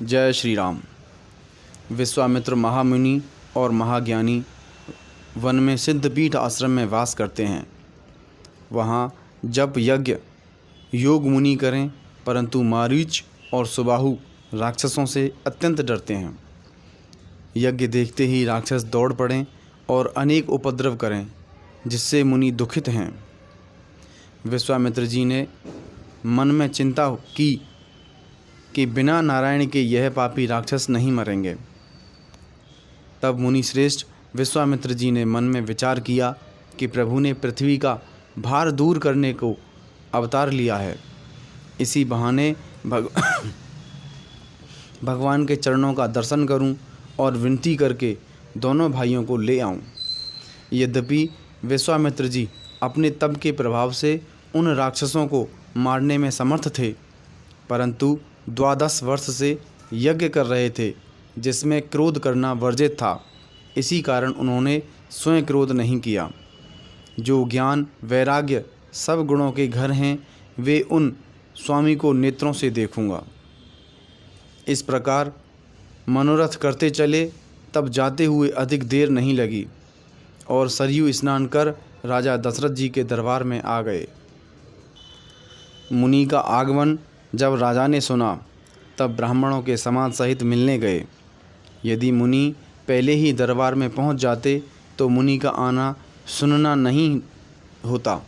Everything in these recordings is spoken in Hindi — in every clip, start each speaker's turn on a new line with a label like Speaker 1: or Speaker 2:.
Speaker 1: जय श्री राम। विश्वामित्र महामुनि और महाज्ञानी वन में सिद्धपीठ आश्रम में वास करते हैं। वहाँ जप यज्ञ योग मुनि करें, परंतु मारीच और सुबाहु राक्षसों से अत्यंत डरते हैं। यज्ञ देखते ही राक्षस दौड़ पड़ें और अनेक उपद्रव करें, जिससे मुनि दुखित हैं। विश्वामित्र जी ने मन में चिंता की कि बिना नारायण के यह पापी राक्षस नहीं मरेंगे। तब मुनि श्रेष्ठ विश्वामित्र जी ने मन में विचार किया कि प्रभु ने पृथ्वी का भार दूर करने को अवतार लिया है। इसी बहाने भगवान के चरणों का दर्शन करूं और विनती करके दोनों भाइयों को ले आऊं। यद्यपि विश्वामित्र जी अपने तप के प्रभाव से उन राक्षसों को मारने में समर्थ थे, परंतु 12 वर्ष से यज्ञ कर रहे थे, जिसमें क्रोध करना वर्जित था। इसी कारण उन्होंने स्वयं क्रोध नहीं किया। जो ज्ञान वैराग्य सब गुणों के घर हैं, वे उन स्वामी को नेत्रों से देखूंगा। इस प्रकार मनोरथ करते चले। तब जाते हुए अधिक देर नहीं लगी और सरयू स्नान कर राजा दशरथ जी के दरबार में आ गए। मुनि का आगमन जब राजा ने सुना, तब ब्राह्मणों के समाज सहित मिलने गए। यदि मुनि पहले ही दरबार में पहुंच जाते तो मुनि का आना सुनना नहीं होता,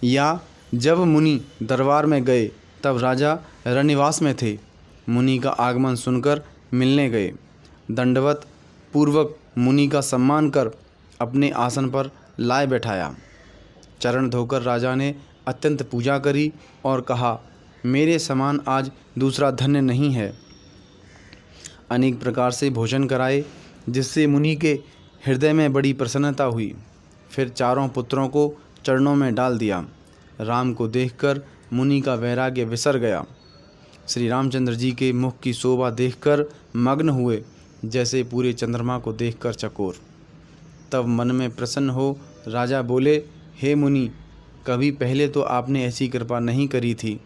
Speaker 1: या जब मुनि दरबार में गए तब राजा रनिवास में थे। मुनि का आगमन सुनकर मिलने गए। दंडवत पूर्वक मुनि का सम्मान कर अपने आसन पर लाए बैठाया। चरण धोकर राजा ने अत्यंत पूजा करी और कहा, मेरे समान आज दूसरा धन्य नहीं है। अनेक प्रकार से भोजन कराए, जिससे मुनि के हृदय में बड़ी प्रसन्नता हुई। फिर चारों पुत्रों को चरणों में डाल दिया। राम को देखकर मुनि का वैराग्य विसर गया। श्री रामचंद्र जी के मुख की शोभा देखकर मग्न हुए, जैसे पूरे चंद्रमा को देखकर चकोर। तब मन में प्रसन्न हो राजा बोले, हे मुनि, कभी पहले तो आपने ऐसी कृपा नहीं करी थी।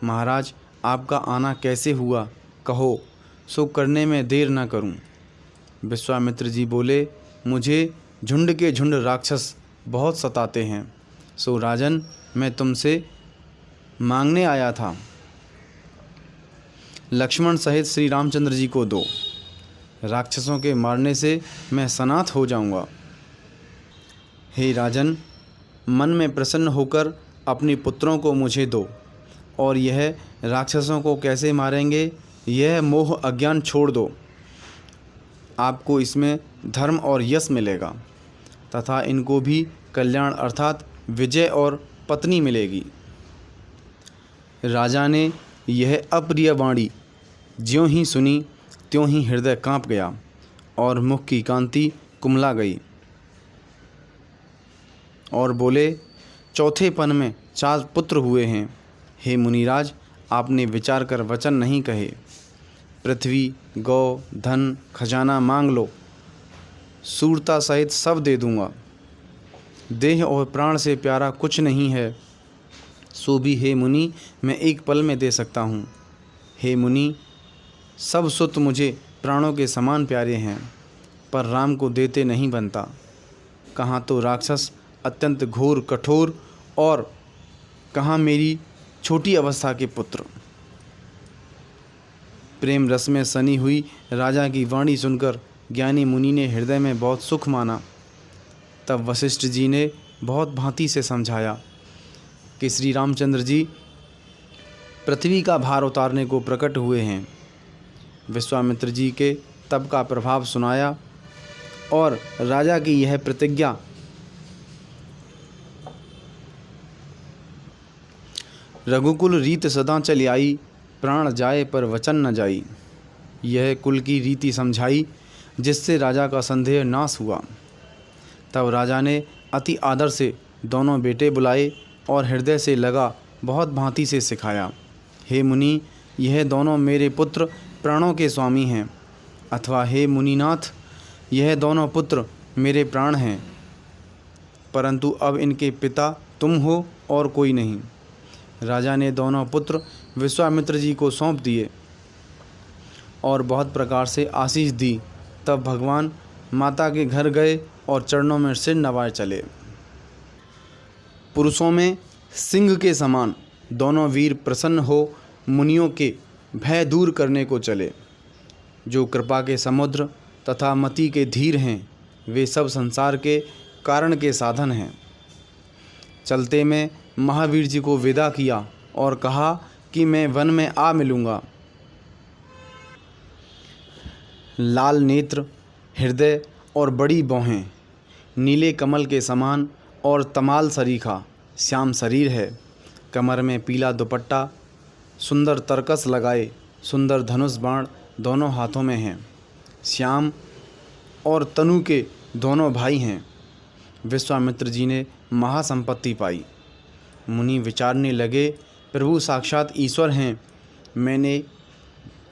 Speaker 1: महाराज, आपका आना कैसे हुआ, कहो, सो करने में देर न करूं। विश्वामित्र जी बोले, मुझे झुंड के झुंड राक्षस बहुत सताते हैं, सो राजन मैं तुमसे मांगने आया था। लक्ष्मण सहित श्री रामचंद्र जी को दो। राक्षसों के मारने से मैं सनाथ हो जाऊंगा। हे राजन, मन में प्रसन्न होकर अपने पुत्रों को मुझे दो, और यह राक्षसों को कैसे मारेंगे, यह मोह अज्ञान छोड़ दो। आपको इसमें धर्म और यश मिलेगा, तथा इनको भी कल्याण अर्थात विजय और पत्नी मिलेगी। राजा ने यह अप्रिय वाणी ज्यों ही सुनी, त्यों ही हृदय कांप गया और मुख की कांति कुमला गई, और बोले, चौथे पन में 4 पुत्र हुए हैं। हे मुनिराज, आपने विचार कर वचन नहीं कहे। पृथ्वी, गौ, धन, खजाना मांग लो, सूरता सहित सब दे दूंगा। देह और प्राण से प्यारा कुछ नहीं है, सो भी हे मुनि मैं एक पल में दे सकता हूँ। हे मुनि, सब सुत मुझे प्राणों के समान प्यारे हैं, पर राम को देते नहीं बनता। कहाँ तो राक्षस अत्यंत घोर कठोर, और कहाँ मेरी छोटी अवस्था के पुत्र। प्रेम रस में सनी हुई राजा की वाणी सुनकर ज्ञानी मुनि ने हृदय में बहुत सुख माना। तब वशिष्ठ जी ने बहुत भांति से समझाया कि श्री रामचंद्र जी पृथ्वी का भार उतारने को प्रकट हुए हैं। विश्वामित्र जी के तप का प्रभाव सुनाया और राजा की यह प्रतिज्ञा रघुकुल रीत सदा चली आई, प्राण जाए पर वचन न जाई। यह कुल की रीति समझाई, जिससे राजा का संदेह नाश हुआ। तब राजा ने अति आदर से दोनों बेटे बुलाए और हृदय से लगा बहुत भांति से सिखाया। हे मुनि, यह दोनों मेरे पुत्र प्राणों के स्वामी हैं, अथवा हे मुनिनाथ, यह दोनों पुत्र मेरे प्राण हैं, परंतु अब इनके पिता तुम हो और कोई नहीं। राजा ने दोनों पुत्र विश्वामित्र जी को सौंप दिए और बहुत प्रकार से आशीष दी। तब भगवान माता के घर गए और चरणों में सिर नवाए चले। पुरुषों में सिंह के समान दोनों वीर प्रसन्न हो मुनियों के भय दूर करने को चले। जो कृपा के समुद्र तथा मति के धीर हैं, वे सब संसार के कारण के साधन हैं। चलते में महावीर जी को विदा किया और कहा कि मैं वन में आ मिलूँगा। लाल नेत्र, हृदय और बड़ी भौहें, नीले कमल के समान और तमाल सरीखा श्याम शरीर है। कमर में पीला दुपट्टा, सुंदर तरकस लगाए सुंदर धनुष बाण दोनों हाथों में हैं। श्याम और तनु के दोनों भाई हैं। विश्वामित्र जी ने महासंपत्ति पाई। मुनि विचारने लगे, प्रभु साक्षात ईश्वर हैं। मैंने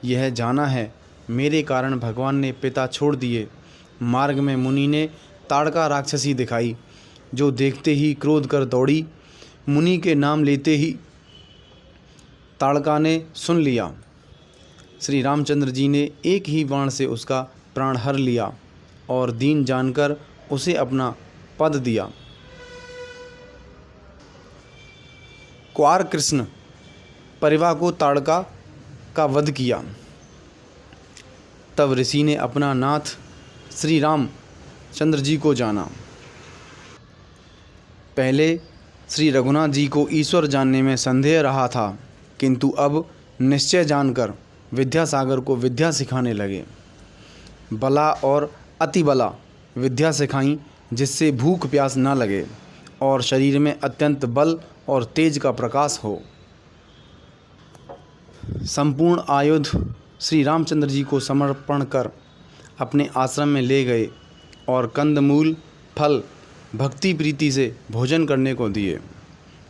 Speaker 1: यह जाना है, मेरे कारण भगवान ने पिता छोड़ दिए। मार्ग में मुनि ने ताड़का राक्षसी दिखाई, जो देखते ही क्रोध कर दौड़ी। मुनि के नाम लेते ही ताड़का ने सुन लिया। श्री रामचंद्र जी ने एक ही बाण से उसका प्राण हर लिया और दीन जानकर उसे अपना पद दिया। क्वार कृष्ण परिवा को ताड़का का वध किया। तब ऋषि ने अपना नाथ श्री रामचंद्र जी को जाना। पहले श्री रघुनाथ जी को ईश्वर जानने में संदेह रहा था, किंतु अब निश्चय जानकर विद्यासागर को विद्या सिखाने लगे। बला और अति बला विद्या सिखाई, जिससे भूख प्यास न लगे और शरीर में अत्यंत बल और तेज का प्रकाश हो। संपूर्ण आयुध श्री रामचंद्र जी को समर्पण कर अपने आश्रम में ले गए और कंदमूल फल भक्ति प्रीति से भोजन करने को दिए।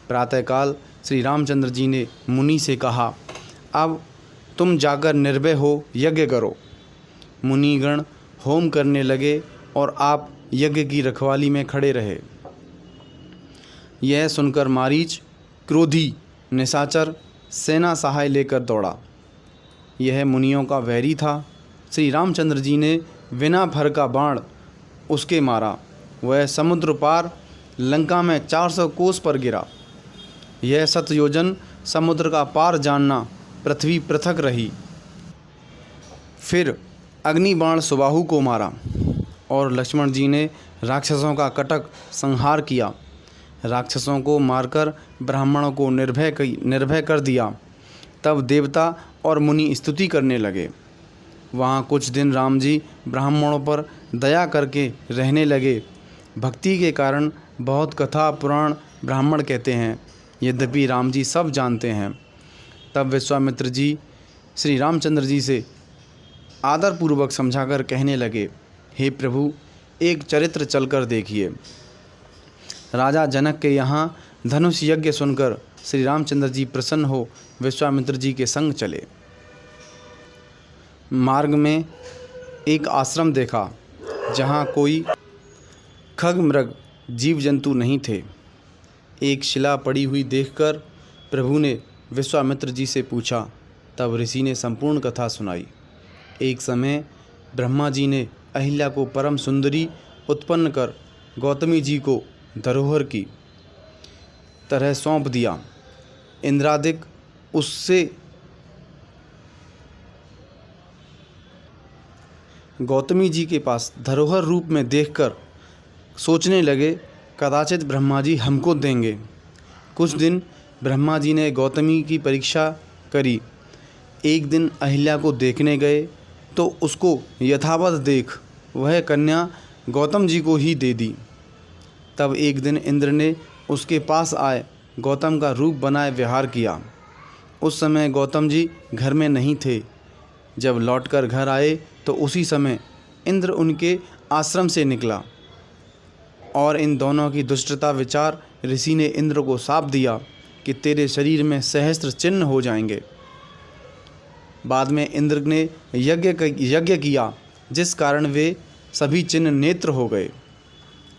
Speaker 1: प्रातःकाल श्री रामचंद्र जी ने मुनि से कहा, अब तुम जाकर निर्भय हो यज्ञ करो। मुनिगण होम करने लगे और आप यज्ञ की रखवाली में खड़े रहे। यह सुनकर मारीच क्रोधी निशाचर सेना सहाय लेकर दौड़ा। यह मुनियों का वैरी था। श्री रामचंद्र जी ने बिना फर का बाण उसके मारा। वह समुद्र पार लंका में 400 कोस पर गिरा। यह 7 योजन समुद्र का पार जानना पृथ्वी पृथक रही। फिर अग्निबाण सुबाहु को मारा और लक्ष्मण जी ने राक्षसों का कटक संहार किया। राक्षसों को मारकर ब्राह्मणों को निर्भय कर दिया। तब देवता और मुनि स्तुति करने लगे। वहाँ कुछ दिन राम जी ब्राह्मणों पर दया करके रहने लगे। भक्ति के कारण बहुत कथा पुराण ब्राह्मण कहते हैं, यद्यपि राम जी सब जानते हैं। तब विश्वामित्र जी श्री रामचंद्र जी से आदरपूर्वक समझाकर कहने लगे, हे प्रभु, एक चरित्र चलकर देखिए। राजा जनक के यहाँ धनुष यज्ञ सुनकर श्री रामचंद्र जी प्रसन्न हो विश्वामित्र जी के संग चले। मार्ग में एक आश्रम देखा, जहाँ कोई खग मृग जीव जंतु नहीं थे। एक शिला पड़ी हुई देखकर प्रभु ने विश्वामित्र जी से पूछा। तब ऋषि ने संपूर्ण कथा सुनाई। एक समय ब्रह्मा जी ने अहिल्या को परम सुंदरी उत्पन्न कर गौतमी जी को धरोहर की तरह सौंप दिया। इंद्रादिक उससे गौतमी जी के पास धरोहर रूप में देखकर सोचने लगे, कदाचित ब्रह्मा जी हमको देंगे। कुछ दिन ब्रह्मा जी ने गौतमी की परीक्षा करी। एक दिन अहिल्या को देखने गए तो उसको यथावत देख वह कन्या गौतम जी को ही दे दी। तब एक दिन इंद्र ने उसके पास आए गौतम का रूप बनाए व्यवहार किया। उस समय गौतम जी घर में नहीं थे। जब लौटकर घर आए तो उसी समय इंद्र उनके आश्रम से निकला और इन दोनों की दुष्टता विचार ऋषि ने इंद्र को शाप दिया कि तेरे शरीर में सहस्त्र चिन्ह हो जाएंगे। बाद में इंद्र ने यज्ञ किया, जिस कारण वे सभी चिन्ह नेत्र हो गए।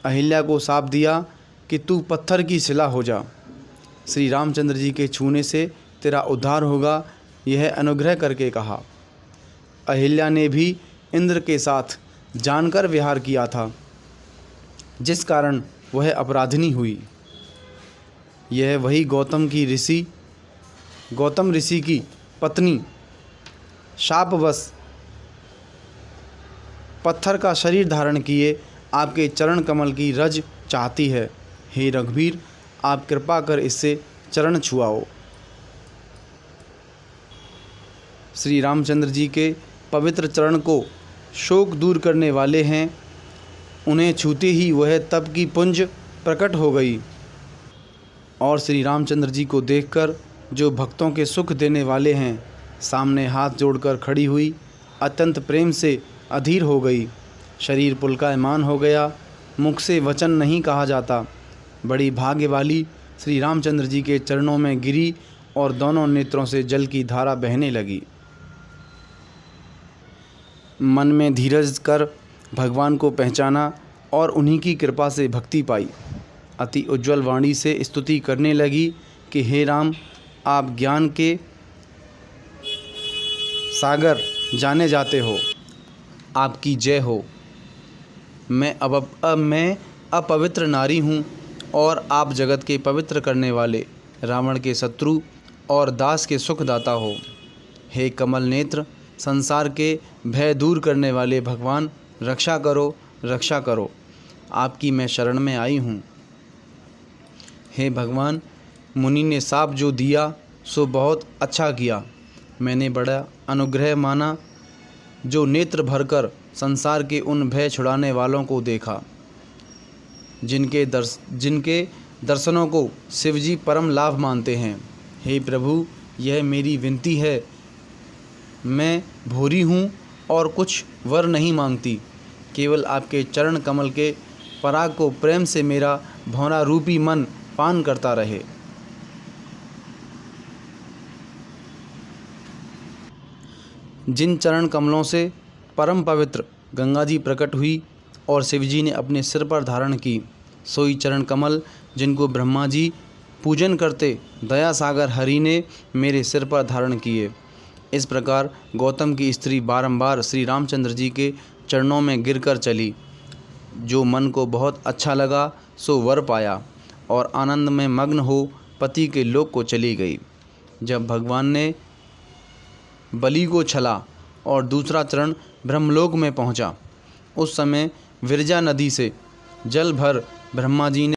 Speaker 1: अहिल्या को शाप दिया कि तू पत्थर की शिला हो जा। श्री रामचंद्र जी के छूने से तेरा उद्धार होगा, यह अनुग्रह करके कहा। अहिल्या ने भी इंद्र के साथ जानकर विहार किया था, जिस कारण वह अपराधिनी हुई। यह वही गौतम ऋषि की पत्नी शापवश पत्थर का शरीर धारण किए आपके चरण कमल की रज चाहती है। हे रघुवीर, आप कृपा कर इससे चरण छुआओ। श्री रामचंद्र जी के पवित्र चरण को शोक दूर करने वाले हैं। उन्हें छूते ही वह तप की पुंज प्रकट हो गई और श्री रामचंद्र जी को देखकर, जो भक्तों के सुख देने वाले हैं, सामने हाथ जोड़कर खड़ी हुई, अत्यंत प्रेम से अधीर हो गई। शरीर पुलकायमान हो गया, मुख से वचन नहीं कहा जाता। बड़ी भाग्य वाली श्री रामचंद्र जी के चरणों में गिरी और दोनों नेत्रों से जल की धारा बहने लगी। मन में धीरज कर भगवान को पहचाना और उन्हीं की कृपा से भक्ति पाई। अति उज्ज्वल वाणी से स्तुति करने लगी कि हे राम, आप ज्ञान के सागर जाने जाते हो, आपकी जय हो। मैं अपवित्र नारी हूँ और आप जगत के पवित्र करने वाले, रावण के शत्रु और दास के सुखदाता हो। हे कमल नेत्र, संसार के भय दूर करने वाले भगवान, रक्षा करो, रक्षा करो। आपकी मैं शरण में आई हूँ। हे भगवान, मुनि ने शाप जो दिया सो बहुत अच्छा किया। मैंने बड़ा अनुग्रह माना जो नेत्र भरकर संसार के उन भय छुड़ाने वालों को देखा, जिनके दर्शनों को शिवजी परम लाभ मानते हैं। हे प्रभु, यह मेरी विनती है। मैं भोरी हूँ और कुछ वर नहीं मांगती, केवल आपके चरण कमल के पराग को प्रेम से मेरा भौरा रूपी मन पान करता रहे। जिन चरण कमलों से परम पवित्र गंगा जी प्रकट हुई और शिवजी ने अपने सिर पर धारण की, सोई चरण कमल जिनको ब्रह्मा जी पूजन करते, दया सागर हरि ने मेरे सिर पर धारण किए। इस प्रकार गौतम की स्त्री बारंबार श्री रामचंद्र जी के चरणों में गिरकर चली। जो मन को बहुत अच्छा लगा सो वर पाया और आनंद में मग्न हो पति के लोक को चली गई। जब भगवान ने बलि को छला और दूसरा चरण ब्रह्मलोक में पहुंचा, उस समय विरजा नदी से जल भर ब्रह्मा जी ने